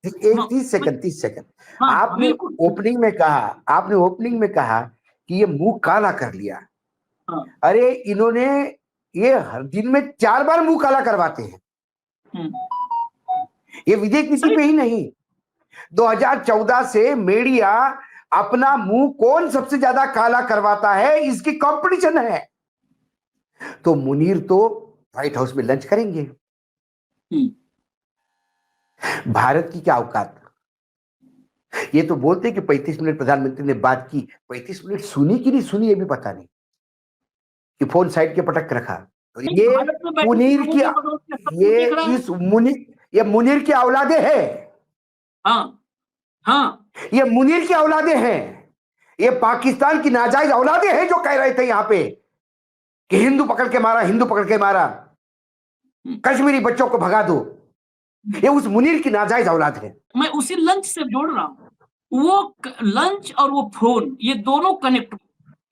एक 30 सेकंड हाँ, आपने ओपनिंग में कहा कि ये मुंह काला कर लिया। हाँ, अरे इन्होंने ये हर दिन में 4 बार मुंह काला करवाते हैं। ये विजय किसी पे ही नहीं। 2014 से मीडिया अपना मुंह कौन सबसे ज्यादा काला करवाता है इसकी कंपटीशन है। तो मुनीर तो व्हाइट हाउस में लंच करेंगे। भारत की क्या औकात। ये तो बोलते कि 35 मिनट प्रधानमंत्री ने बात की, 35 मिनट सुनी कि नहीं सुनी ये भी पता नहीं, कि फोन साइड के पटक रखा। तो ये मुनीर की ये मुनीर की औलादे हैं। हाँ, हाँ, ये मुनीर की औलादे हैं। ये पाकिस्तान की नाजायज औलादे हैं जो कह रहे थे यहां पे कि हिंदू पकड़ के मारा, कश्मीरी बच्चों को भगा दो। ये उस मुनीर की नाजायज औलाद है। मैं उसी लंच से जोड़ रहा हूं। वो लंच और वो फोन, ये दोनों कनेक्ट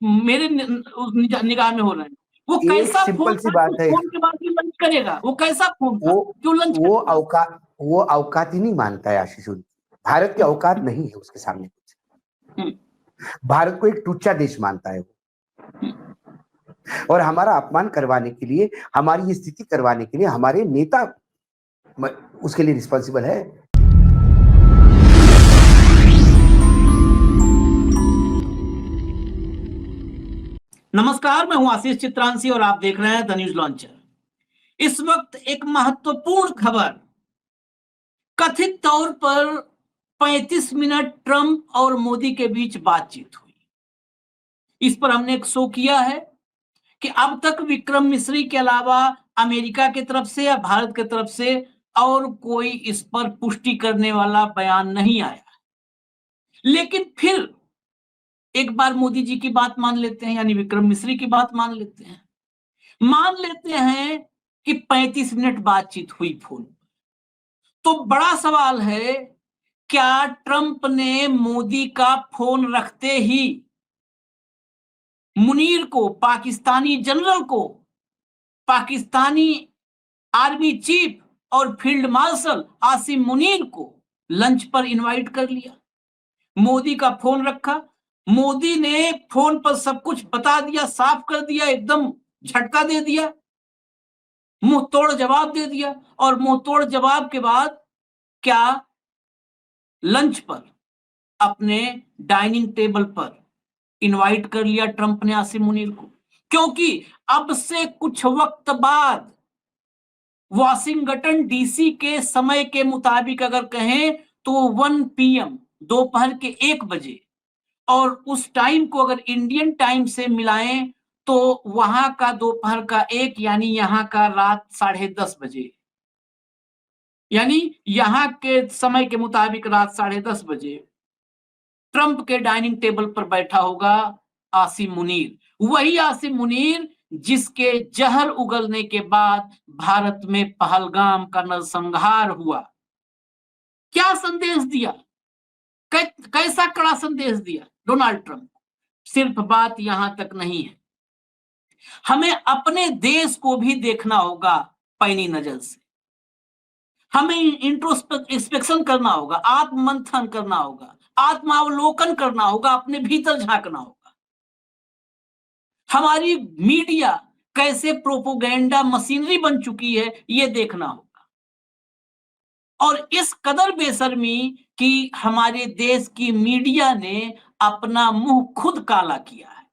मेरे निगाह में हो रहे हैं। वो कैसा सिंपल सी बात है, फोन के बाद भी लंच करेगा? वो कैसा फोन था, क्यों लंच करेगा? वो औकात ही नहीं मानता है आशीष। भारत की औकात नहीं है उसके सामने कुछ। भारत को एक टुच्चा देश मानता है वो। और हमारा अपमान करवाने के लिए, हमारी स्थिति करवाने के लिए हमारे नेता उसके लिए रिस्पॉन्सिबल है। नमस्कार, मैं हूं आशीष चित्रांशी और आप देख रहे हैं द न्यूज लॉन्चर। इस वक्त एक महत्वपूर्ण खबर, कथित तौर पर 35 मिनट ट्रंप और मोदी के बीच बातचीत हुई। इस पर हमने एक शो किया है कि अब तक विक्रम मिस्री के अलावा अमेरिका की तरफ से या भारत की तरफ से और कोई इस पर पुष्टि करने वाला बयान नहीं आया। लेकिन फिर एक बार मोदी जी की बात मान लेते हैं, यानी विक्रम मिस्री की बात मान लेते हैं कि 35 मिनट बातचीत हुई फोन। तो बड़ा सवाल है, क्या ट्रंप ने मोदी का फोन रखते ही मुनीर को, पाकिस्तानी जनरल को, पाकिस्तानी आर्मी चीफ और फील्ड मार्शल आसिम मुनीर को लंच पर इनवाइट कर लिया? मोदी का फोन रखा, मोदी ने फोन पर सब कुछ बता दिया, साफ कर दिया, एकदम झटका दे दिया, मुंह तोड़ जवाब दे दिया। और मुंह तोड़ जवाब के बाद क्या लंच पर, अपने डाइनिंग टेबल पर इनवाइट कर लिया ट्रंप ने आसिम मुनीर को? क्योंकि अब से कुछ वक्त बाद वॉशिंगटन डीसी के समय के मुताबिक अगर कहें तो 1 PM, दोपहर के 1 बजे, और उस टाइम को अगर इंडियन टाइम से मिलाएं तो वहां का दोपहर का 1 यानी यहां का रात 10:30 बजे, यानी यहां के समय के मुताबिक रात 10:30 बजे ट्रंप के डाइनिंग टेबल पर बैठा होगा आसिम मुनीर। वही आसिम मुनीर जिसके जहर उगलने के बाद भारत में पहलगाम का नरसंहार हुआ। क्या संदेश दिया, कैसा कड़ा संदेश दिया डोनाल्ड ट्रंप? सिर्फ बात यहां तक नहीं है, हमें अपने देश को भी देखना होगा पैनी नजर से। हमें इंट्रोस्पेक्शन करना होगा, आत्ममंथन करना होगा, आत्मावलोकन करना होगा, अपने भीतर झांकना होगा। हमारी मीडिया कैसे प्रोपोगेंडा मशीनरी बन चुकी है ये देखना होगा। और इस कदर बेशर्मी कि हमारे देश की मीडिया ने अपना मुंह खुद काला किया है।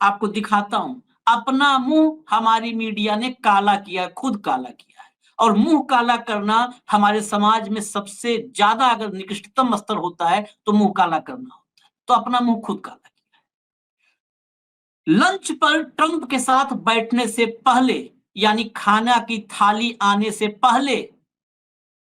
आपको दिखाता हूं, अपना मुंह हमारी मीडिया ने काला किया, खुद काला किया है। और मुंह काला करना हमारे समाज में सबसे ज्यादा अगर निकृष्टतम स्तर होता है तो मुंह काला करना होता है। तो अपना मुंह खुद काला किया है। लंच पर ट्रंप के साथ बैठने से पहले, यानी खाना की थाली आने से पहले,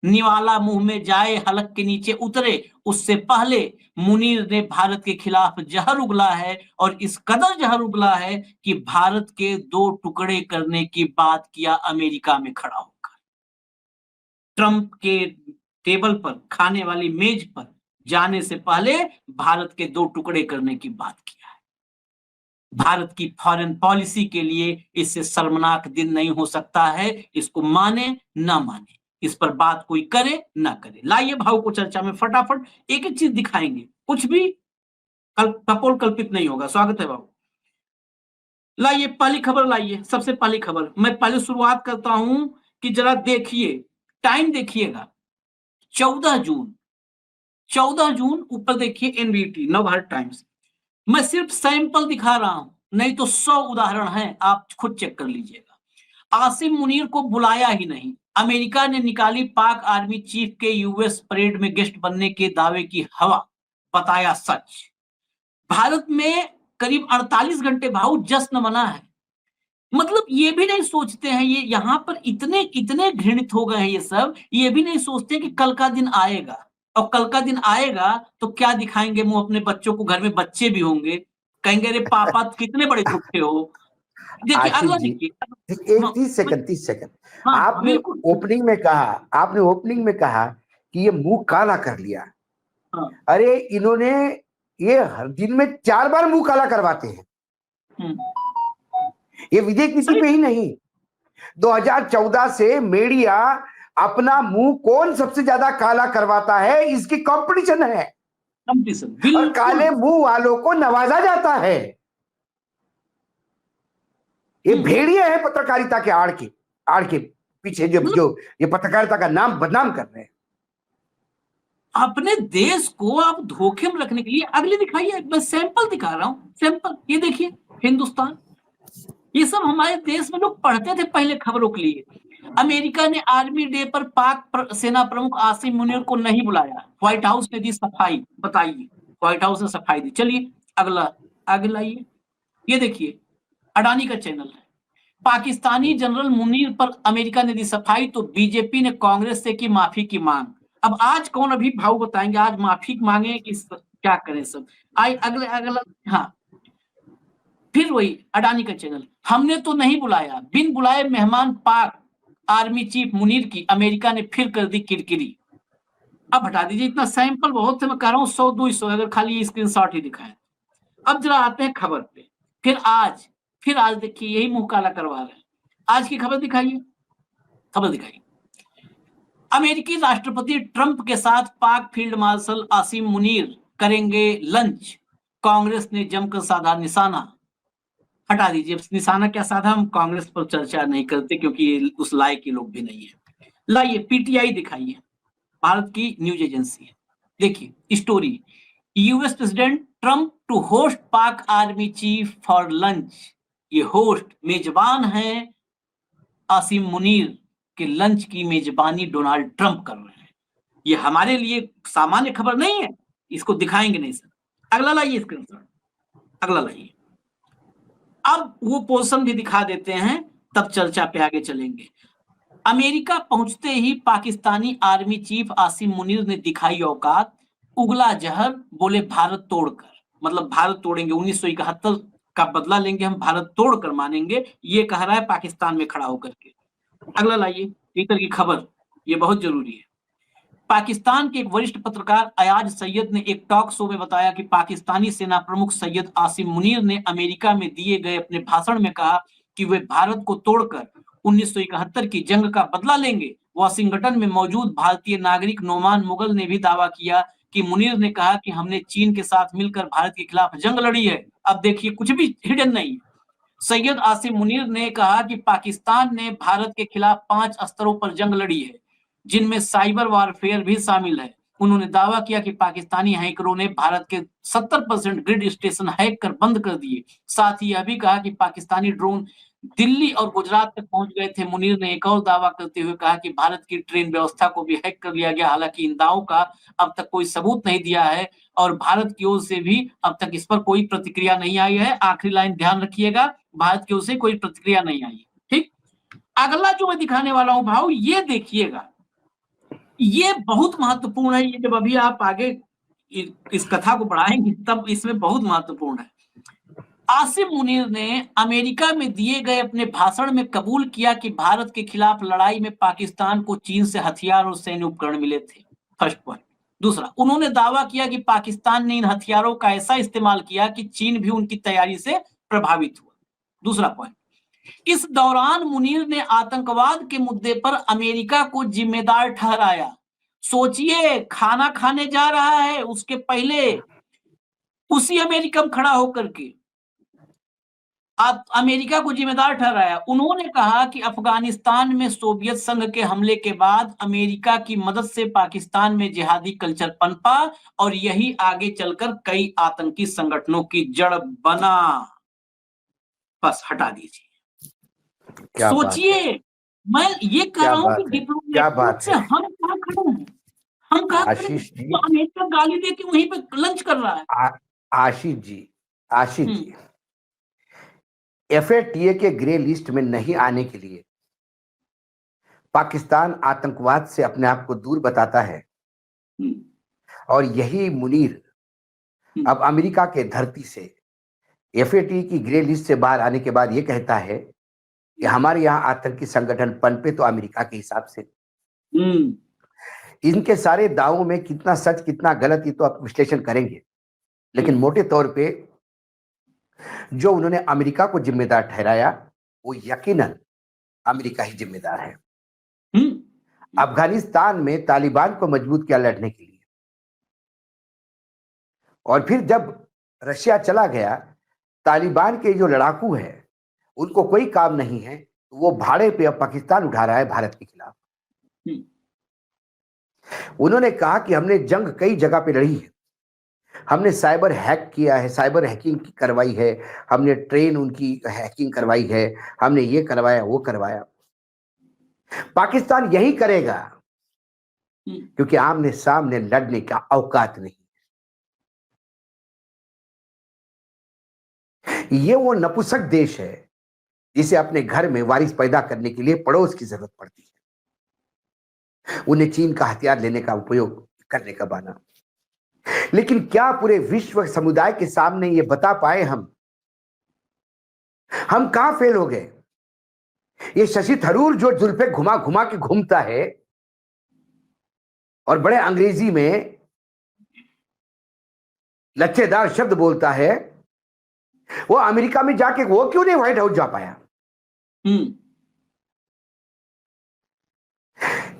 निवाला मुंह में जाए हलक के नीचे उतरे, उससे पहले मुनीर ने भारत के खिलाफ जहर उगला है। और इस कदर जहर उगला है कि भारत के 2 टुकड़े करने की बात किया अमेरिका में खड़ा होकर। ट्रंप के टेबल पर, खाने वाली मेज पर जाने से पहले भारत के 2 टुकड़े करने की बात किया है। भारत की फॉरेन पॉलिसी के लिए इससे शर्मनाक दिन नहीं हो सकता है, इसको माने ना माने। इस पर बात कोई करे ना करे। लाइए भाव को चर्चा में फटाफट एक एक चीज दिखाएंगे, कुछ भी कपोल कल्पित नहीं होगा। स्वागत है भाव। लाइए पहली खबर, लाइए सबसे पहली खबर। मैं पहले शुरुआत करता हूं कि जरा देखिए, टाइम देखिएगा 14 जून, 14 जून, ऊपर देखिए एनबीटी नवभारत टाइम्स। मैं सिर्फ सैंपल दिखा रहा हूं, नहीं तो 100 उदाहरण हैं, आप खुद चेक कर लीजिएगा। आसिम मुनीर को बुलाया ही नहीं, अमेरिका ने निकाली पाक आर्मी चीफ के यूएस परेड में गेस्ट बनने के दावे की हवा, बताया सच। भारत में करीब 48 घंटे भाव जश्न मना है। मतलब ये भी नहीं सोचते हैं, ये यहाँ पर इतने इतने घृणित हो गए हैं ये सब, ये भी नहीं सोचते कि कल का दिन आएगा, और कल का दिन आएगा तो क्या दिखाएंगे मुंह अपने बच्चों को, घर में बच्चे भी होंगे, कहेंगे अरे पापा कितने बड़े झूठे हो। देखिए आशीष अगला जी, देखिए। एक 30 सेकंड हाँ आपने बिल्कुल। ओपनिंग में कहा कि ये मुंह काला कर लिया। हाँ। अरे इन्होंने ये हर दिन में 4 बार मुंह काला करवाते हैं। ये विजय किसी पे ही नहीं, 2014 से मीडिया अपना मुंह कौन सबसे ज्यादा काला करवाता है इसकी कंपटीशन है, और काले मुंह वालों को नवाजा जाता है। ये भेड़िए हैं पत्रकारिता के आड़ के पीछे, जो ये पत्रकारिता का नाम बदनाम कर रहे हैं। अपने देश को आप धोखे में रखने के लिए। अगले दिखाइए, मैं सैंपल दिखा रहा हूं, सैंपल ये देखिए, हिंदुस्तान। ये सब हमारे देश में लोग पढ़ते थे पहले खबरों के लिए। अमेरिका ने आर्मी डे पर पाक सेना प्रमुख आसिम मुनीर को नहीं बुलाया, व्हाइट हाउस ने दी सफाई। बताइए, व्हाइट हाउस ने सफाई दी। चलिए अगला, आगे लाइए। ये देखिए अडानी का चैनल है। पाकिस्तानी जनरल मुनीर पर अमेरिका ने दी सफाई तो बीजेपी ने कांग्रेस से की माफी की मांग। अब आज कौन अभी भाव बताएंगे, आज माफी मांगे कि क्या करें सब। आई अगले अगला। हाँ, फिर वही अडानी का चैनल, हमने तो नहीं बुलाया, बिन बुलाए मेहमान पाक आर्मी चीफ मुनीर की अमेरिका ने फिर कर दी किरकिरी। अब हटा दीजिए, इतना सैंपल बहुत है, मैं कह रहा हूं 100-200 अगर खाली ये स्क्रीनशॉट ही दिखाएं। अब जरा आते हैं खबर पे। फिर आज देखिए यही मुंह काला करवा रहे हैं। आज की खबर दिखाइए, खबर दिखाइए। अमेरिकी राष्ट्रपति ट्रंप के साथ पाक फील्ड मार्शल आसिम मुनीर करेंगे लंच, कांग्रेस ने जमकर साधा निशाना। हटा दीजिए, निशाना क्या साधा, हम कांग्रेस पर चर्चा नहीं करते क्योंकि ये उस लायक के लोग भी नहीं है। लाइए पीटीआई दिखाइए, भारत की न्यूज एजेंसी है। देखिए story, US president Trump to host Pak army chief for lunch. ये होस्ट, मेजबान है आसिम मुनीर के लंच की मेजबानी डोनाल्ड ट्रंप कर रहे हैं। ये हमारे लिए सामान्य खबर नहीं है, इसको दिखाएंगे नहीं सर। अगला लाइए स्क्रीनशॉट, अगला लाइए। अब वो पोर्शन भी दिखा देते हैं, तब चर्चा पे आगे चलेंगे। अमेरिका पहुंचते ही पाकिस्तानी आर्मी चीफ आसिम मुनीर ने दिखाई औकात, उगला जहर, बोले भारत तोड़कर। मतलब भारत तोड़ेंगे, 1971 का बदला लेंगे हम, भारत तोड़कर मानेंगे, ये कह रहा है पाकिस्तान में खड़ा होकर के। अगला लाइए, ट्विटर की खबर, ये बहुत जरूरी है। पाकिस्तान के एक वरिष्ठ पत्रकार अयाज सैयद ने एक टॉक शो में बताया कि पाकिस्तानी सेना प्रमुख सैयद आसिम मुनीर ने अमेरिका में दिए गए अपने भाषण में कहा कि वे भारत को तोड़कर 1971 की जंग का बदला लेंगे। वाशिंगटन में मौजूद भारतीय नागरिक नोमान मुगल ने भी दावा किया कि मुनीर ने कहा कि हमने चीन के साथ मिलकर भारत के खिलाफ जंग लड़ी है। अब देखिए कुछ भी हिडन नहीं। सैयद आसिम मुनीर ने कहा कि पाकिस्तान ने भारत के खिलाफ 5 स्तरों पर जंग लड़ी है, जिनमें साइबर वारफेयर भी शामिल है। उन्होंने दावा किया कि पाकिस्तानी हैकरों ने भारत के 70% ग्रिड स्टेशन हैक कर बंद कर दिए। साथ ही यह भी कहा कि पाकिस्तानी ड्रोन दिल्ली और गुजरात तक पहुंच गए थे। मुनीर ने एक और दावा करते हुए कहा कि भारत की ट्रेन व्यवस्था को भी हैक कर लिया गया। हालांकि इन दावों का अब तक कोई सबूत नहीं दिया है और भारत की ओर से भी अब तक इस पर कोई प्रतिक्रिया नहीं आई है। आखिरी लाइन ध्यान रखिएगा, भारत की ओर से कोई प्रतिक्रिया नहीं आई। ठीक, अगला जो मैं दिखाने वाला हूं भाव, ये देखिएगा, ये बहुत महत्वपूर्ण है। ये जब अभी आप आगे इस कथा को बढ़ाएंगे तब इसमें बहुत महत्वपूर्ण है। आसिम मुनीर ने अमेरिका में दिए गए अपने भाषण में कबूल किया कि भारत के खिलाफ लड़ाई में पाकिस्तान को चीन से हथियार और सैन्य उपकरण मिले थे। First point. दूसरा, उन्होंने दावा किया कि पाकिस्तान ने इन हथियारों का ऐसा इस्तेमाल किया कि चीन भी उनकी तैयारी से प्रभावित हुआ। दूसरा पॉइंट, इस दौरान मुनीर ने आतंकवाद के मुद्दे पर अमेरिका को जिम्मेदार ठहराया। सोचिए, खाना खाने जा रहा है, उसके पहले उसी अमेरिका में खड़ा होकर के अमेरिका को जिम्मेदार ठहराया। उन्होंने कहा कि अफगानिस्तान में सोवियत संघ के हमले के बाद अमेरिका की मदद से पाकिस्तान में जिहादी कल्चर पनपा और यही आगे चलकर कई आतंकी संगठनों की जड़ बना। बस हटा दीजिए। सोचिए, मैं ये कह रहा हूं कि डिप्लोमेटिक से हम कहां खड़े हैं, हम कहां खड़े हैं? तो अमेरिका गाली दे के वहीं पे लंच कर रहा है। आशीष जी, एफएटीए के ग्रे लिस्ट में नहीं आने के लिए पाकिस्तान आतंकवाद से अपने आप को दूर बताता है और यही मुनीर अब अमेरिका के धरती से एफएटीए की ग्रे लिस्ट से बाहर आने के बाद यह कहता है कि हमारे यहां आतंकी संगठन पनपे तो अमेरिका के हिसाब से। इनके सारे दावों में कितना सच कितना गलत ये तो आप विश्लेषण करेंगे, लेकिन मोटे तौर पे जो उन्होंने अमेरिका को जिम्मेदार ठहराया वो यकीनन अमेरिका ही जिम्मेदार है। अफगानिस्तान में तालिबान को मजबूत किया लड़ने के लिए, और फिर जब रशिया चला गया, तालिबान के जो लड़ाकू हैं उनको कोई काम नहीं है, वो भाड़े पे अब पाकिस्तान उठा रहा है भारत के खिलाफ। उन्होंने कहा कि हमने जंग कई जगह पे लड़ी है, हमने साइबर हैक किया है, साइबर हैकिंग करवाई है, हमने ट्रेन उनकी हैकिंग करवाई है, हमने ये करवाया वो करवाया। पाकिस्तान यही करेगा क्योंकि आमने सामने लड़ने का औकात नहीं। ये वो नपुंसक देश है जिसे अपने घर में वारिस पैदा करने के लिए पड़ोस की जरूरत पड़ती है, उन्हें चीन का हथियार लेने का उपयोग करने का बहाना। लेकिन क्या पूरे विश्व समुदाय के सामने ये बता पाए हम कहां फेल हो गए? ये शशि थरूर जो जुल्फे घुमा घुमा के घूमता है और बड़े अंग्रेजी में लच्छेदार शब्द बोलता है, वो अमेरिका में जाके वो क्यों नहीं व्हाइट हाउस जा पाया?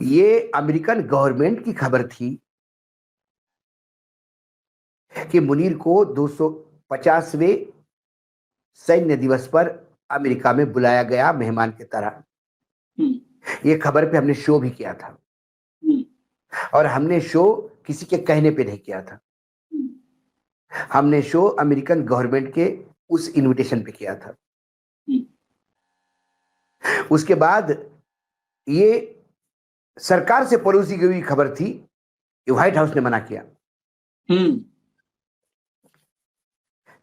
ये अमेरिकन गवर्नमेंट की खबर थी कि मुनीर को 250वें सैन्य दिवस पर अमेरिका में बुलाया गया मेहमान की तरह। ये खबर पे हमने शो भी किया था और हमने शो किसी के कहने पे नहीं किया था, हमने शो अमेरिकन गवर्नमेंट के उस इनविटेशन पे किया था। उसके बाद ये सरकार से परोसी गई खबर थी कि व्हाइट हाउस ने मना किया।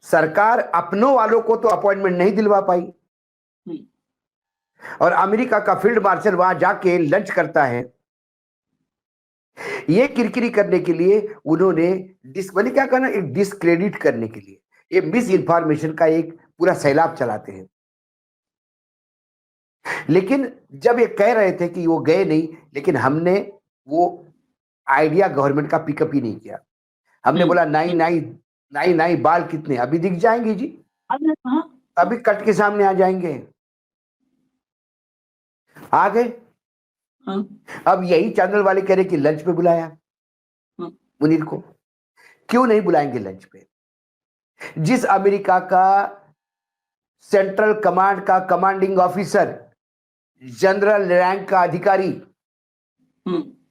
सरकार अपनों वालों को तो अपॉइंटमेंट नहीं दिलवा पाई और अमेरिका का फील्ड मार्शल वहां जाके लंच करता है। ये किरकिरी करने के लिए उन्होंने क्या करना, एक डिस्क्रेडिट करने के लिए ये मिस इन्फॉर्मेशन का एक पूरा सैलाब चलाते हैं। लेकिन जब ये कह रहे थे कि वो गए नहीं, लेकिन हमने वो आइडिया गवर्नमेंट का पिकअप ही नहीं किया। हमने बोला नाई बाल कितने अभी दिख जाएंगे जी, अभी कट के सामने आ जाएंगे, आ गए। अब यही चैनल वाले कह रहे कि लंच पे बुलाया मुनीर को, क्यों नहीं बुलाएंगे लंच पे? जिस अमेरिका का सेंट्रल कमांड का कमांडिंग ऑफिसर, जनरल रैंक का अधिकारी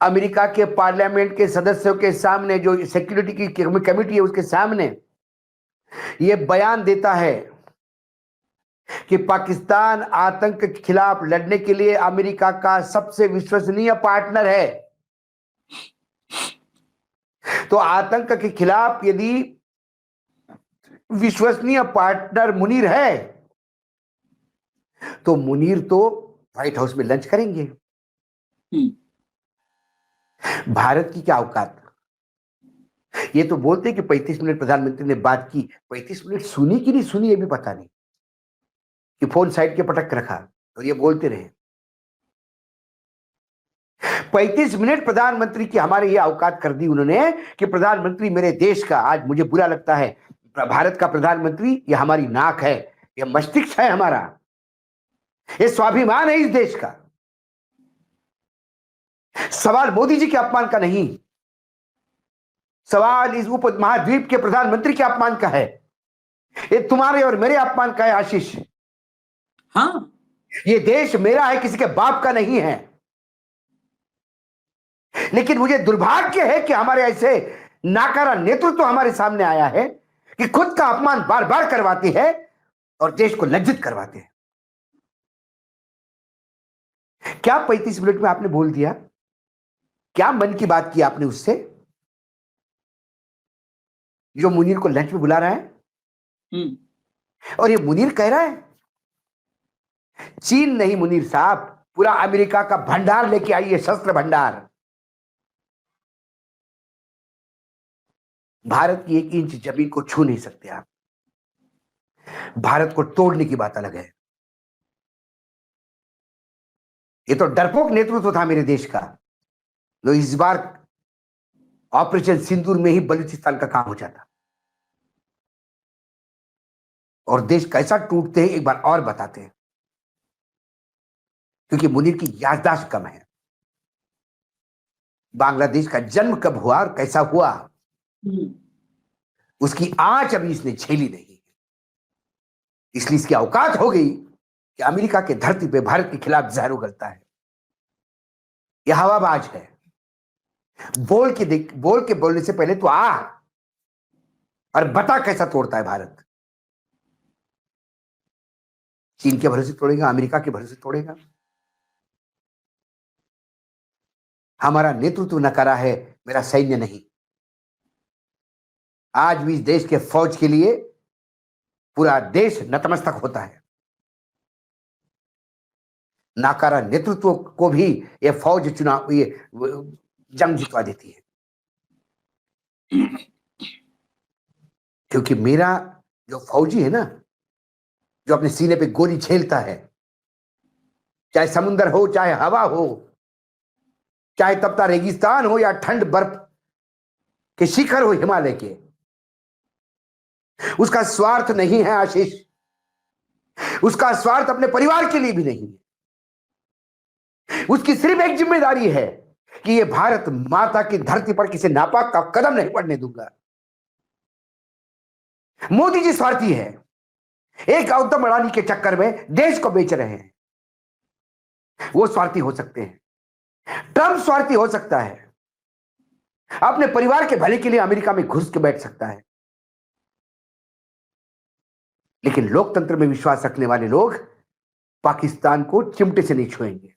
अमेरिका के पार्लियामेंट के सदस्यों के सामने, जो सिक्योरिटी की कमेटी है उसके सामने ये बयान देता है कि पाकिस्तान आतंक के खिलाफ लड़ने के लिए अमेरिका का सबसे विश्वसनीय पार्टनर है। तो आतंक के खिलाफ यदि विश्वसनीय पार्टनर मुनीर है तो मुनीर तो व्हाइट हाउस में लंच करेंगे। भारत की क्या औकात? ये तो बोलते कि 35 मिनट प्रधानमंत्री ने बात की, 35 मिनट सुनी कि नहीं सुनी ये भी पता नहीं, कि फोन साइड के पटक रखा और ये बोलते रहे। 35 मिनट प्रधानमंत्री की हमारे ये औकात कर दी उन्होंने कि प्रधानमंत्री मेरे देश का, आज मुझे बुरा लगता है, भारत का प्रधानमंत्री ये हमारी नाक है, ये मस्तिष्क है हमारा, ये स्वाभिमान है इस देश का। सवाल मोदी जी के अपमान का नहीं, सवाल इस उपमहाद्वीप के प्रधानमंत्री के अपमान का है। ये तुम्हारे और मेरे अपमान का है आशीष। हाँ, ये देश मेरा है, किसी के बाप का नहीं है। लेकिन मुझे दुर्भाग्य है कि हमारे ऐसे नाकारा नेतृत्व हमारे सामने आया है कि खुद का अपमान बार बार करवाती है और देश को लज्जित करवाते हैं। क्या 35 मिनट में आपने बोल दिया? क्या मन की बात की आपने उससे, जो मुनीर को लंच में बुला रहा है? और ये मुनीर कह रहा है, चीन नहीं मुनीर साहब, पूरा अमेरिका का भंडार लेके आइए, शस्त्र भंडार। भारत की 1 इंच जमीन को छू नहीं सकते आप। भारत को तोड़ने की बात अलग है। ये तो डरपोक नेतृत्व था मेरे देश का, जो इस बार ऑपरेशन सिंदूर में ही बलूचिस्तान का काम हो जाता। और देश कैसा टूटते हैं एक बार और बताते हैं, क्योंकि मुनीर की याददाश्त कम है। बांग्लादेश का जन्म कब हुआ और कैसा हुआ, उसकी आंच अभी इसने झेली नहीं, इसलिए इसकी औकात हो गई कि अमेरिका के धरती पे भारत के खिलाफ जहर उगलता है। यह हवाबाज है। बोल के बोलने से पहले तो आ और बता कैसा तोड़ता है भारत। चीन के भरोसे तोड़ेगा, अमेरिका के भरोसे तोड़ेगा। हमारा नेतृत्व नकारा है, मेरा सैन्य नहीं। आज भी इस देश के फौज के लिए पूरा देश नतमस्तक होता है। नाकारा नेतृत्व को भी ये फौज चुनाव, ये जंग जितवा देती है। क्योंकि मेरा जो फौजी है ना, जो अपने सीने पे गोली झेलता है, चाहे समुंदर हो, चाहे हवा हो, चाहे तपता रेगिस्तान हो या ठंड बर्फ के शिखर हो हिमालय के, उसका स्वार्थ नहीं है आशीष। उसका स्वार्थ अपने परिवार के लिए भी नहीं है। उसकी सिर्फ एक जिम्मेदारी है कि ये भारत माता की धरती पर किसी नापाक का कदम नहीं पड़ने दूंगा। मोदी जी स्वार्थी है, एक गौतम अडानी के चक्कर में देश को बेच रहे हैं। वो स्वार्थी हो सकते हैं, ट्रंप स्वार्थी हो सकता है, अपने परिवार के भले के लिए अमेरिका में घुस के बैठ सकता है। लेकिन लोकतंत्र में विश्वास रखने वाले लोग पाकिस्तान को चिमटे से नहीं छुएंगे,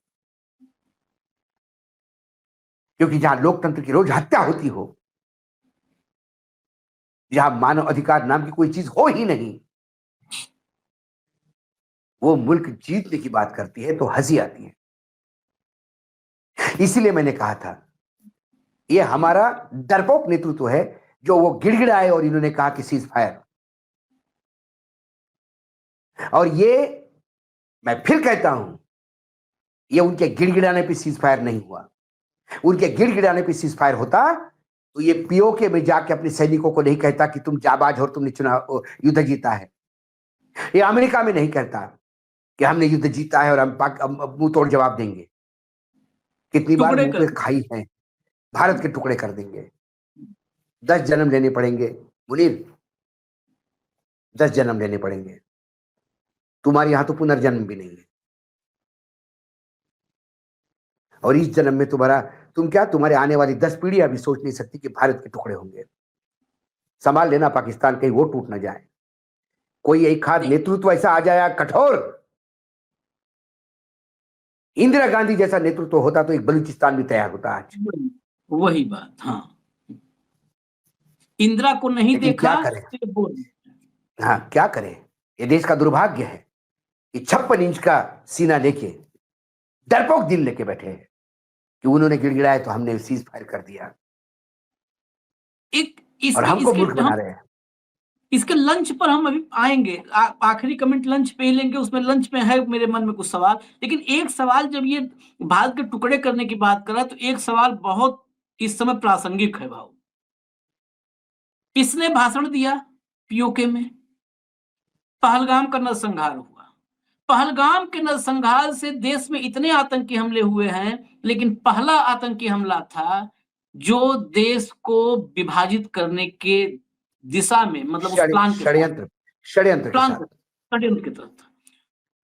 क्योंकि जहां लोकतंत्र की रोज हत्या होती हो, जहां मानव अधिकार नाम की कोई चीज हो ही नहीं, वो मुल्क जीतने की बात करती है तो हंसी आती है। इसीलिए मैंने कहा था, ये हमारा डरपोक नेतृत्व है जो वो गिड़गिड़ाए और इन्होंने कहा कि सीज फायर। और ये मैं फिर कहता हूं, ये उनके गिड़गिड़ाने पे सीज फायर नहीं हुआ। उनके गिड़गिड़ाने पे सीज फायर होता तो ये पीओके में जाके अपने सैनिकों को नहीं कहता कि तुम जाबाज हो, तुमने चुनाव युद्ध जीता है। ये अमेरिका में नहीं कहता कि हमने युद्ध जीता है और हम मुंह तोड़ जवाब देंगे। कितनी बार मुंह पे खाई है, भारत के टुकड़े कर देंगे। 10 जन्म लेने पड़ेंगे मुनीर, 10 जन्म लेने पड़ेंगे। तुम्हारे यहां तो पुनर्जन्म भी नहीं है। और इस जन्म में तुम्हारे आने वाली 10 पीढ़ियां भी सोच नहीं सकती कि भारत के टुकड़े होंगे। संभाल लेना पाकिस्तान, कहीं वो टूट ना जाए। कोई एक खाद नेतृत्व ऐसा आ जाए कठोर, इंदिरा गांधी जैसा नेतृत्व होता तो एक बलूचिस्तान भी तैयार होता आज। वही बात। हाँ, इंदिरा को नहीं देखा, क्या करें? हाँ, क्या करें? ये देश का दुर्भाग्य है कि 56 इंच का सीना लेके, डरपोक दिल लेके बैठे हैं कि उन्होंने गिड़गिड़ाया तो हमने सीज फायर कर दिया और हमको मूर्ख बना रहे हैं। इसके लंच पर हम अभी आएंगे, आखिरी कमेंट लंच पे ही लेंगे। उसमें लंच में है मेरे मन में कुछ सवाल, लेकिन एक सवाल, जब ये भारत के टुकड़े करने की बात कर रहा है तो एक सवाल बहुत इस समय प्रासंगिक है भाव। किसने भाषण दिया पीओके में? पहलगाम का नरसंहार हुआ, पहलगाम के नरसंहार से देश में इतने आतंकी हमले हुए हैं, लेकिन पहला आतंकी हमला था जो देश को विभाजित करने के दिशा में, मतलब उस प्लान के षड्यंत्र के साथ, षड्यंत्र की तरफ था।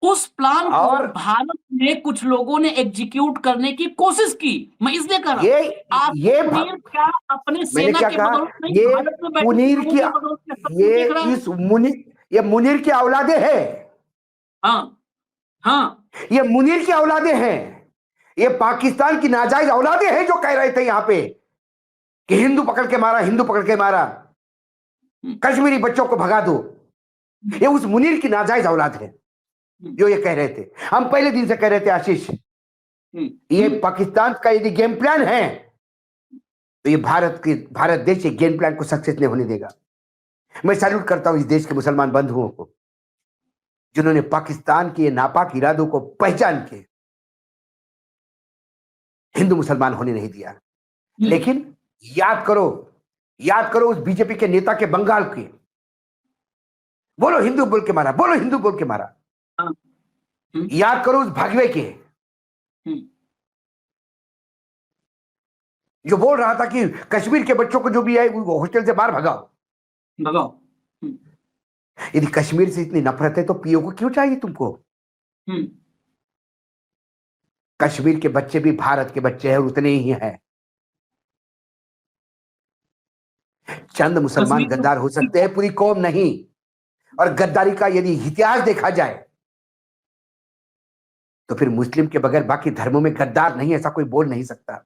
उस प्लान को भारत में कुछ लोगों ने एग्जीक्यूट करने की कोशिश की। मैं इसलिए कह रहा हूं, ये क्या अपने सेना के बदौलत नहीं, भारत में मुनीर की, ये मुनीर की औलादे हैं। हाँ, ये मुनीर की औलादे हैं, ये पाकिस्तान की नाजायज औलादे हैं जो कह रहे थे यहाँ पे कि हिंदू पकड़ के मारा, हिंदू पकड़ के मारा, कश्मीरी बच्चों को भगा दो। ये उस मुनीर की नाजायज औलाद है जो ये कह रहे थे। हम पहले दिन से कह रहे थे आशीष, ये पाकिस्तान का यदि गेम प्लान है तो ये भारत देश गेम प्लान को सक्सेस नहीं होने देगा। मैं सैल्यूट करता हूं इस देश के मुसलमान बंधुओं को जिन्होंने पाकिस्तान के नापाक इरादों को पहचान के हिंदू मुसलमान होने नहीं दिया। लेकिन याद करो उस बीजेपी के नेता के बंगाल के, बोलो हिंदू बोल के मारा, बोलो हिंदू बोल के मारा। याद करो उस भागवे के जो बोल रहा था कि कश्मीर के बच्चों को जो भी है वो हॉस्टल से बाहर भगाओ। यदि कश्मीर से इतनी नफरत है तो पीओ को क्यों चाहिए तुमको? कश्मीर के बच्चे भी भारत के बच्चे हैं और उतने ही हैं। चंद मुसलमान गद्दार हो सकते हैं, पूरी कौम नहीं। और गद्दारी का यदि इतिहास देखा जाए तो फिर मुस्लिम के बगैर बाकी धर्मों में गद्दार नहीं, ऐसा कोई बोल नहीं सकता।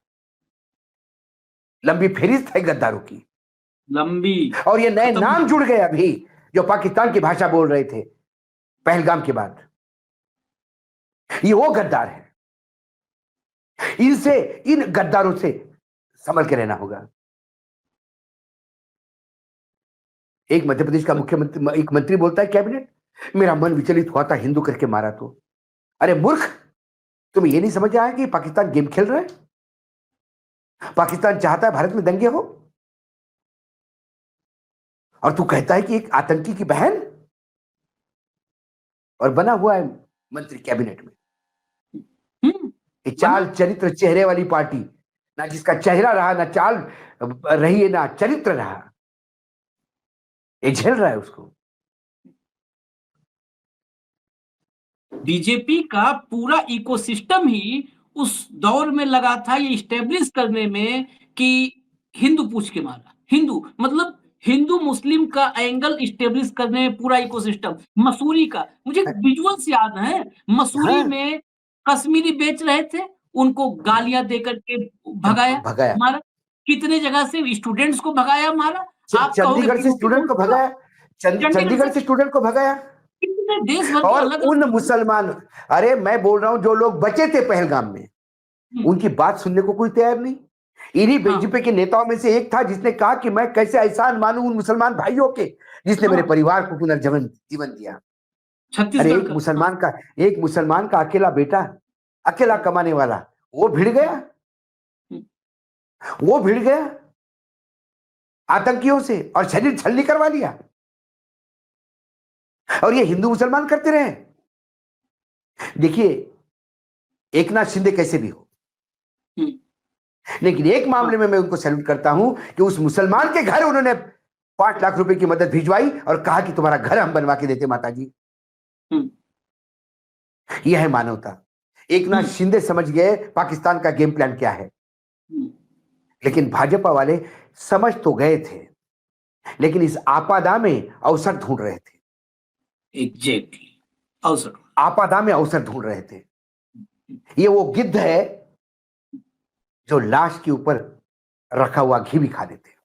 लंबी फेरिस्त है गद्दारों की, लंबी। और ये नए नाम जुड़ गए अभी जो पाकिस्तान की भाषा बोल रहे थे पहलगाम के बाद, ये वो गद्दार है। इन गद्दारों से संभल के रहना होगा। एक मध्य प्रदेश का मुख्यमंत्री, एक मंत्री बोलता है कैबिनेट, मेरा मन विचलित हुआ था हिंदू करके मारा तो। अरे मूर्ख, तुम्हें यह नहीं समझ आया कि पाकिस्तान गेम खेल रहा है? पाकिस्तान चाहता है भारत में दंगे हो और तू कहता है कि एक आतंकी की बहन, और बना हुआ है मंत्री कैबिनेट में। चाल चरित्र चेहरे वाली पार्टी, ना जिसका चेहरा रहा, ना चाल रही है, ना चरित्र रहा, ये झेल रहा है उसको। बीजेपी का पूरा इकोसिस्टम ही उस दौर में लगा था ये स्टेब्लिश करने में कि हिंदू पूछ के मारा, हिंदू मतलब हिंदू मुस्लिम का एंगल स्टेब्लिश करने में पूरा इकोसिस्टम। मसूरी का मुझे विजुअल्स याद है, मसूरी में कश्मीरी बेच रहे थे, उनको गालियां देकर के भगाया मारा। कितने जगह से स्टूडेंट्स को भगाया मारा। आप चंडीगढ़ से स्टूडेंट को भगाया, चंडीगढ़ से स्टूडेंट को भगाया। देश भर और उन मुसलमान, अरे मैं बोल रहा हूं जो लोग बचे थे पहलगाम में, उनकी बात सुनने को कोई तैयार नहीं। इन्हीं बीजेपी के नेताओं में से एक था जिसने कहा कि मैं कैसे एहसान मानूं उन मुसलमान भाइयों के जिसने मेरे परिवार को पुनर्जीवन दिया। अरे एक मुसलमान का अकेला बेटा, अकेला कमाने वाला, वो भिड़ गया आतंकियों से और शरीर छलनी करवा लिया। और ये हिंदू मुसलमान करते रहे। देखिए एकनाथ शिंदे कैसे भी हो, लेकिन एक मामले में मैं उनको सैल्यूट करता हूं कि उस मुसलमान के घर उन्होंने 5 लाख रुपए की मदद भिजवाई और कहा कि तुम्हारा घर हम बनवा के देते माता जी। यह है मानवता। एकनाथ शिंदे समझ गए पाकिस्तान का गेम प्लान क्या है, लेकिन भाजपा वाले समझ तो गए थे, लेकिन इस आपदा में अवसर ढूंढ रहे थे। एग्जैक्टली, आपदा में अवसर ढूंढ रहे थे। ये वो गिद्ध है जो लाश के ऊपर रखा हुआ घी भी खा देते।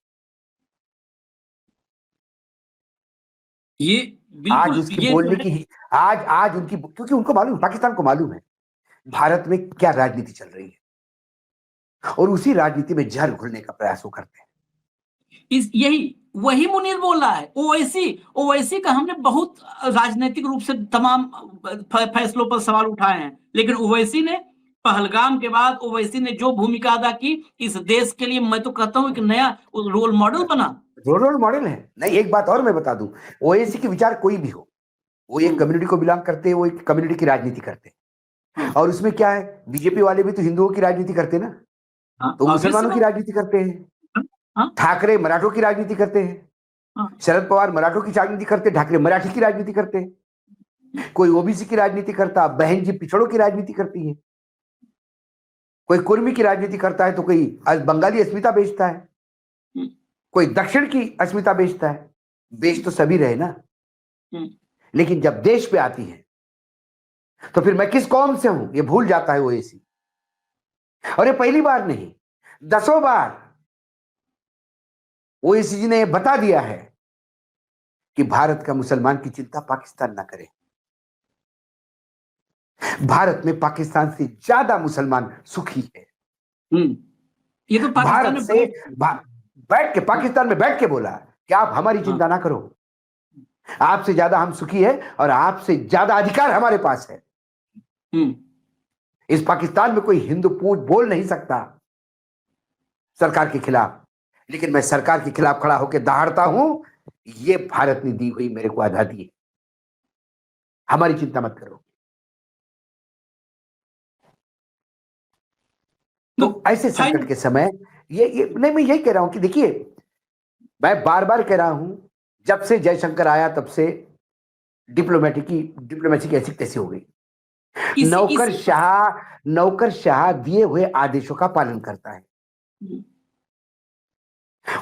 ये आज उसकी बोलने की आज उनकी, क्योंकि उनको मालूम, पाकिस्तान को मालूम है भारत में क्या राजनीति चल रही है और उसी राजनीति में जहर घुलने का प्रयास वो करते हैं। वही मुनीर बोल रहा है। ओवैसी का हमने बहुत राजनीतिक रूप से तमाम फैसलों पर सवाल उठाए हैं, लेकिन ओवैसी ने पहलगाम के बाद ओवैसी ने जो भूमिका अदा की इस देश के लिए, मैं तो कहता हूं एक नया रोल मॉडल बना। रोल मॉडल है। नहीं, एक बात और मैं बता दूं, ओवैसी के विचार कोई भी हो, वो एक कम्युनिटी को बिलोंग करते हैं, वो एक कम्युनिटी की राजनीति करते हैं। और उसमें क्या है, बीजेपी वाले भी तो हिंदुओं की राजनीति करते हैं ना, तो मुसलमानों की राजनीति करते हैं। ठाकरे मराठों की राजनीति करते हैं, शरद पवार मराठों की राजनीति करते हैं, ठाकरे मराठी की राजनीति करते हैं, कोई ओबीसी की राजनीति करता, बहन जी पिछड़ों की राजनीति करती है, कोई कुर्मी की राजनीति करता है, तो कोई बंगाली अस्मिता बेचता है, कोई दक्षिण की अस्मिता बेचता है। बेच तो सभी रहे ना, लेकिन जब देश पे आती है तो फिर मैं किस कौम से हूं ये भूल जाता है ओवैसी। और ये पहली बार नहीं, 10 बार ओवैसी जी ने बता दिया है कि भारत का मुसलमान की चिंता पाकिस्तान ना करे। भारत में पाकिस्तान से ज्यादा मुसलमान सुखी है। ये तो भारत से बैठ के पाकिस्तान में बैठ के बोला कि आप हमारी चिंता ना करो, आपसे ज्यादा हम सुखी है और आपसे ज्यादा अधिकार हमारे पास है। इस पाकिस्तान में कोई हिंदू पूज बोल नहीं सकता सरकार के खिलाफ, लेकिन मैं सरकार के खिलाफ खड़ा होकर दहाड़ता हूं, ये भारत ने दी हुई मेरे को आजादी है, हमारी चिंता मत करो। तो ऐसे संकट के समय ये नहीं, मैं यही कह रहा हूं कि देखिए, मैं बार बार कह रहा हूं, जब से जयशंकर आया तब से डिप्लोमेसी की ऐसी तैसी हो गई। नौकरशाह दिए हुए आदेशों का पालन करता है,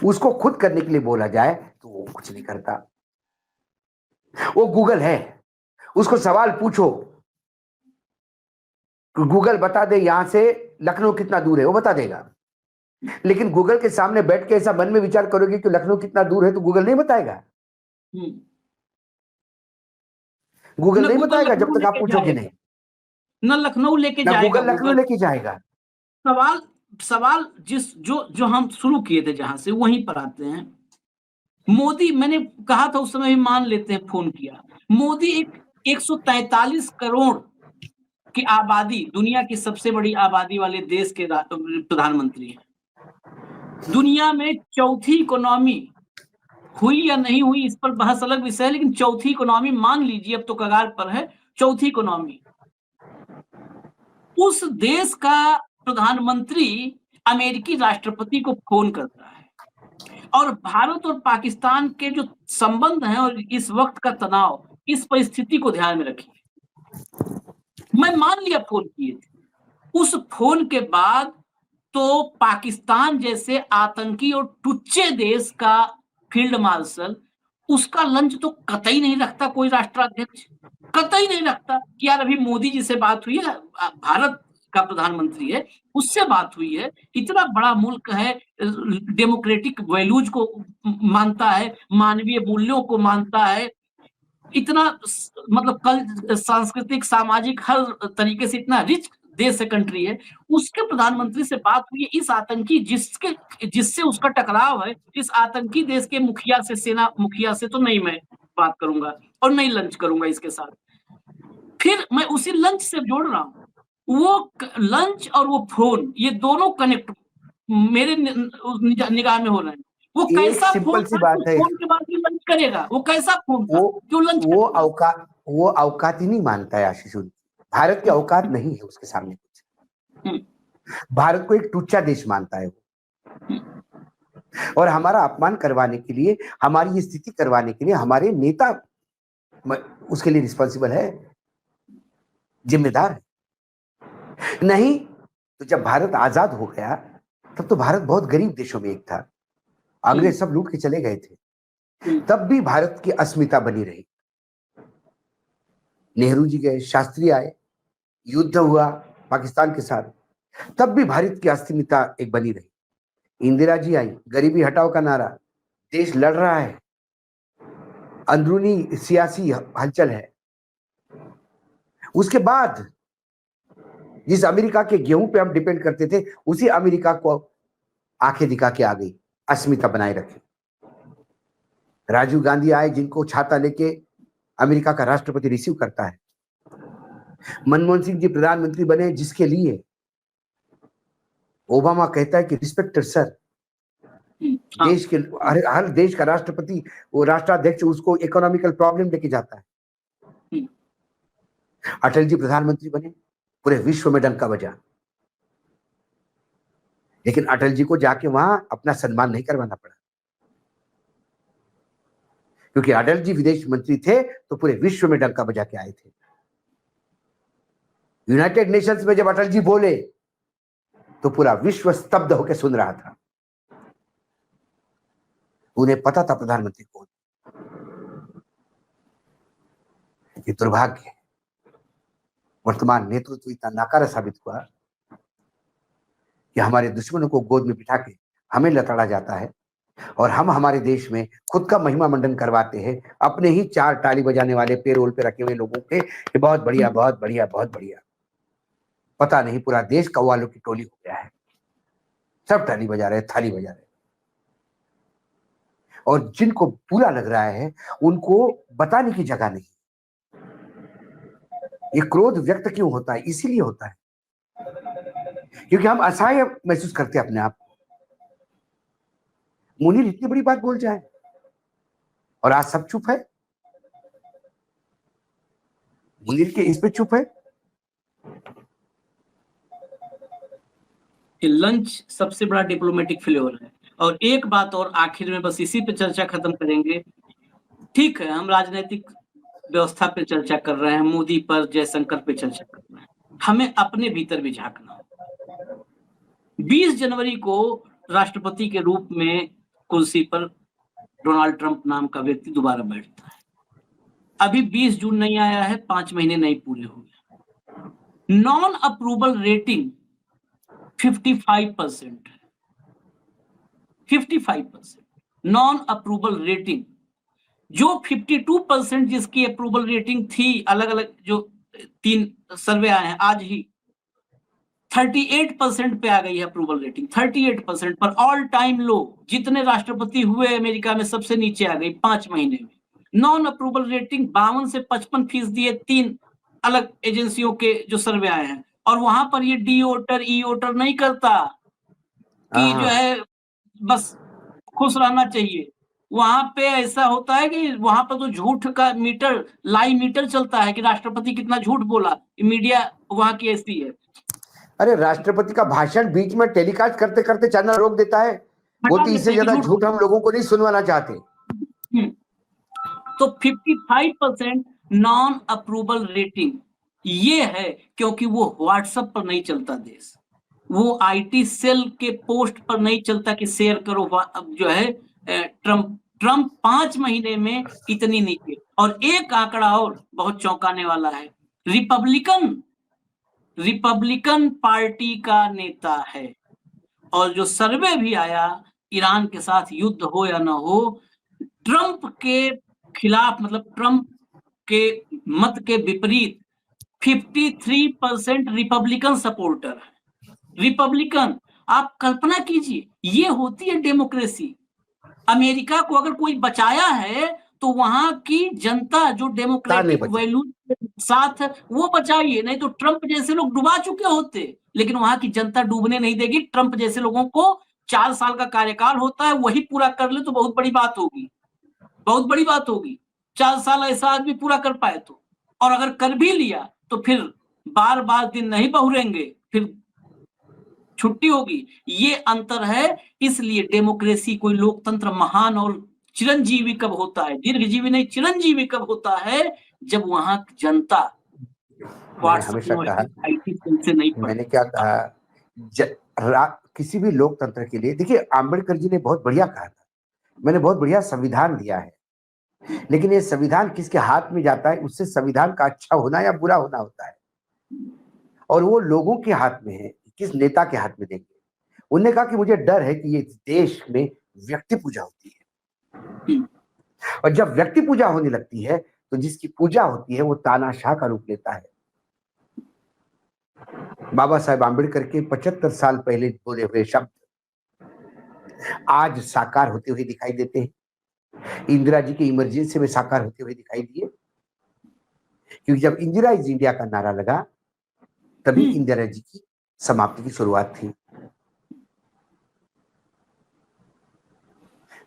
उसको खुद करने के लिए बोला जाए तो वो कुछ नहीं करता। वो गूगल है, उसको सवाल पूछो, गूगल बता दे यहां से लखनऊ कितना दूर है, वो बता देगा। लेकिन गूगल के सामने बैठ के ऐसा मन में विचार करोगे कि लखनऊ कितना दूर है, तो गूगल नहीं बताएगा। गूगल नहीं बताएगा जब तक आप पूछोगे नहीं। न लखनऊ लेके जाएगा, गूगल लखनऊ लेके जाएगा। सवाल जो हम शुरू किए थे जहां से, वहीं पर आते हैं। मोदी, मैंने कहा था उस समय भी, मान लेते हैं फोन किया, मोदी 143 करोड़ की आबादी, दुनिया की सबसे बड़ी आबादी वाले देश के प्रधानमंत्री हैं। दुनिया में चौथी इकोनॉमी हुई या नहीं हुई इस पर बहस अलग विषय है, लेकिन चौथी इकोनॉमी मान लीजिए, अब तो कगार पर है, चौथी इकोनॉमी। उस देश का प्रधानमंत्री अमेरिकी राष्ट्रपति को फोन करता है, और भारत और पाकिस्तान के जो संबंध हैं और इस वक्त का तनाव, इस परिस्थिति को ध्यान में रखिए। मैं मान लिया फोन किए थे, उस फोन के बाद तो पाकिस्तान जैसे आतंकी और टुच्चे देश का फील्ड मार्शल, उसका लंच तो कतई नहीं रखता कोई राष्ट्राध्यक्ष, कतई नहीं रखता कि यार अभी मोदी जी से बात हुई है, भारत का प्रधानमंत्री है, उससे बात हुई है, इतना बड़ा मुल्क है, डेमोक्रेटिक वैल्यूज को मानता है, मानवीय मूल्यों को मानता है, इतना मतलब कल सांस्कृतिक सामाजिक हर तरीके से इतना रिच देश से कंट्री है, उसके प्रधानमंत्री से बात हुई है। इस आतंकी जिससे उसका टकराव है, इस आतंकी देश के मुखिया से, सेना मुखिया से तो नहीं मैं बात करूंगा और नहीं लंच करूंगा इसके साथ। फिर मैं उसी लंच से जोड़ रहा हूं, वो लंच और वो फोन, ये दोनों कनेक्ट मेरे निगाह में हो रहे हैं। वो कैसा फोन सी बात है, फोन के बाद भी लंच करेगा, वो कैसा फोन था, क्यों लंच वो औकात ही नहीं मानता है आशीष। भारत की औकात नहीं है उसके सामने कुछ। भारत को एक टुच्चा देश मानता है और हमारा अपमान करवाने के लिए, हमारी ये स्थिति करवाने के लिए हमारे नेता उसके लिए रिस्पॉन्सिबल है, जिम्मेदार है। नहीं तो जब भारत आजाद हो गया तब तो भारत बहुत गरीब देशों में एक था, अंग्रेज सब लूट के चले गए थे, तब भी भारत की अस्मिता बनी रही। नेहरू जी गए, शास्त्री आए, युद्ध हुआ पाकिस्तान के साथ, तब भी भारत की अस्मिता एक बनी रही। इंदिरा जी आई, गरीबी हटाओ का नारा, देश लड़ रहा है, अंदरूनी सियासी हलचल है। उसके बाद जिस अमेरिका के गेहूं पे हम डिपेंड करते थे, उसी अमेरिका को आंखें दिखा के आ गई, अस्मिता बनाए रखी। राजीव गांधी आए, जिनको छाता लेके अमेरिका का राष्ट्रपति रिसीव करता है। मनमोहन सिंह जी प्रधानमंत्री बने, जिसके लिए ओबामा कहता है कि रिस्पेक्टेड सर, देश के हर देश का राष्ट्रपति, वो राष्ट्राध्यक्ष उसको इकोनॉमिकल प्रॉब्लम लेके जाता है, अटल जी प्रधानमंत्री बने, पूरे विश्व में डंका बजा, लेकिन अटल जी को जाके वहां अपना सम्मान नहीं करवाना पड़ा, क्योंकि अटल जी विदेश मंत्री थे तो पूरे विश्व में डंका बजा के आए थे। यूनाइटेड नेशंस में जब अटल जी बोले तो पूरा विश्व स्तब्ध होकर सुन रहा था। उन्हें पता था प्रधानमंत्री कौन। ये दुर्भाग्य है, वर्तमान नेतृत्व इतना नाकारा साबित हुआ कि हमारे दुश्मनों को गोद में बिठा के हमें लताड़ा जाता है और हम हमारे देश में खुद का महिमा मंडन करवाते हैं अपने ही चार ताली बजाने वाले पेरोल पे रखे हुए लोगों के कि बहुत बढ़िया, बहुत बढ़िया, बहुत बढ़िया। पता नहीं पूरा देश कव्वालों की टोली हो गया है, सब ताली बजा रहे, थाली बजा रहे, और जिनको बुरा लग रहा है उनको बताने की जगह नहीं। ये क्रोध व्यक्त क्यों होता है? इसीलिए होता है क्योंकि हम असहाय महसूस करते हैं अपने आप को। मुनीर इतनी बड़ी बात बोल जाए और आज सब चुप है। मुनीर के इस पे चुप है। लंच सबसे बड़ा डिप्लोमेटिक फ्लेवर है। और एक बात और आखिर में, बस इसी पे चर्चा खत्म करेंगे। ठीक है, हम राजनीतिक व्यवस्था पे चर्चा कर रहे हैं, मोदी पर, जयशंकर पे चर्चा कर रहे हैं, हमें अपने भीतर भी झांकना हो। 20 जनवरी को राष्ट्रपति के रूप में कुर्सी पर डोनाल्ड ट्रंप नाम का व्यक्ति दोबारा बैठता है। अभी 20 जून नहीं आया है, 5 महीने नहीं पूरे हुए। Non approval rating 55% 55% non approval rating, जो 52% जिसकी अप्रूवल रेटिंग थी, अलग अलग जो 3 सर्वे आए हैं आज ही, 38% पे आ गई है अप्रूवल रेटिंग। 38% पर ऑल टाइम लो, जितने राष्ट्रपति हुए अमेरिका में सबसे नीचे आ गई 5 महीने में। नॉन अप्रूवल रेटिंग 52 से 55% है, 3 अलग एजेंसियों के जो सर्वे आए हैं। और वहां पर ये डी वोटर ई वोटर नहीं करता कि जो है बस खुश रहना चाहिए। वहां पे ऐसा होता है कि वहां पर तो झूठ का मीटर, लाई मीटर चलता है कि राष्ट्रपति कितना झूठ बोला। मीडिया वहां की ऐसी है। अरे राष्ट्रपति का भाषण बीच में टेलीकास्ट करते करते चैनल रोक देता है, बोलती इससे ज्यादा झूठ हम लोगों को नहीं सुनवाना चाहते। तो 55% नॉन अप्रूवल रेटिंग ये है, क्योंकि वो व्हाट्सएप पर नहीं चलता देश, वो आईटी सेल के पोस्ट पर नहीं चलता कि शेयर करो जो है ट्रंप 5 महीने में इतनी नीचे। और एक आंकड़ा और बहुत चौंकाने वाला है, रिपब्लिकन पार्टी का नेता है। और जो सर्वे भी आया, ईरान के साथ युद्ध हो या ना हो, ट्रंप के खिलाफ, मतलब ट्रंप के मत के विपरीत 53% रिपब्लिकन सपोर्टर है। रिपब्लिकन, आप कल्पना कीजिए, ये होती है डेमोक्रेसी। अमेरिका को अगर कोई बचाया है तो वहां की जनता जो डेमोक्रेटिक वैल्यू के साथ वो बचाइए, नहीं तो ट्रंप जैसे लोग डुबा चुके होते। लेकिन वहां की जनता डूबने नहीं देगी। ट्रंप जैसे लोगों को 4 साल का कार्यकाल होता है, वही पूरा कर ले तो बहुत बड़ी बात होगी, बहुत बड़ी बात होगी। 4 साल ऐसा आदमी पूरा कर पाए तो, और अगर कर भी लिया तो फिर बार बार दिन नहीं बहुरेंगे, फिर छुट्टी होगी। ये अंतर है। इसलिए डेमोक्रेसी, कोई लोकतंत्र महान और चिरंजीवी कब होता है, दीर्घजीवी नहीं, चिरंजीवी कब होता है, जब वहां जनता हमेशा कहा, से नहीं मैंने क्या कहा, किसी भी लोकतंत्र के लिए, देखिए आंबेडकर जी ने बहुत बढ़िया कहा था, मैंने बहुत बढ़िया संविधान दिया है, लेकिन ये संविधान किसके हाथ में जाता है, उससे संविधान का अच्छा होना या बुरा होना होता है, और वो लोगों के हाथ में है, किस नेता के हाथ में देंगे। उन्होंने कहा कि मुझे डर है कि ये देश में व्यक्ति पूजा होती है, और जब व्यक्ति पूजा होने लगती है तो जिसकी पूजा होती है वो तानाशाह का रूप लेता है। बाबा साहेब आंबेडकर के 75 साल पहले बोले हुए शब्द आज साकार होते हुए दिखाई देते हैं। इंदिरा जी की इमरजेंसी में साकार होते हुए दिखाई दिए, क्योंकि जब इंदिरा इज इंडिया का नारा लगा तभी इंदिरा जी की समाप्ति की शुरुआत थी।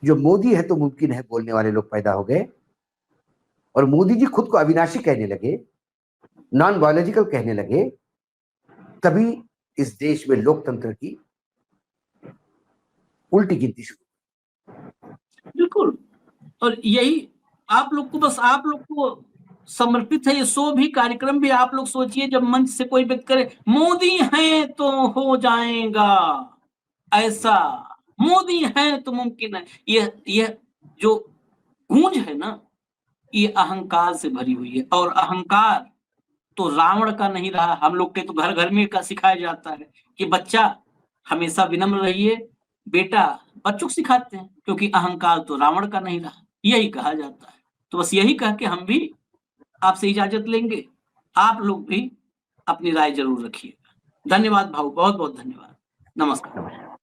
जो मोदी है तो मुमकिन है बोलने वाले लोग पैदा हो गए, और मोदी जी खुद को अविनाशी कहने लगे, नॉन बायोलॉजिकल कहने लगे, तभी इस देश में लोकतंत्र की उल्टी गिनती शुरू। बिल्कुल, और यही आप लोग को, बस आप लोग को समर्पित है ये शो भी, कार्यक्रम भी। आप लोग सोचिए, जब मंच से कोई व्यक्ति करे मोदी हैं तो हो जाएगा ऐसा, मोदी हैं तो मुमकिन है, ये जो गूंज है ना, ये अहंकार से भरी हुई है। और अहंकार तो रावण का नहीं रहा। हम लोग के तो घर घर में का सिखाया जाता है कि बच्चा हमेशा विनम्र रहिए, बेटा बच्चों को सिखाते हैं, क्योंकि अहंकार तो रावण का नहीं रहा, यही कहा जाता है। तो बस यही कह के हम भी आपसे इजाजत लेंगे। आप लोग भी अपनी राय जरूर रखिएगा। धन्यवाद भाऊ, बहुत बहुत धन्यवाद। नमस्कार।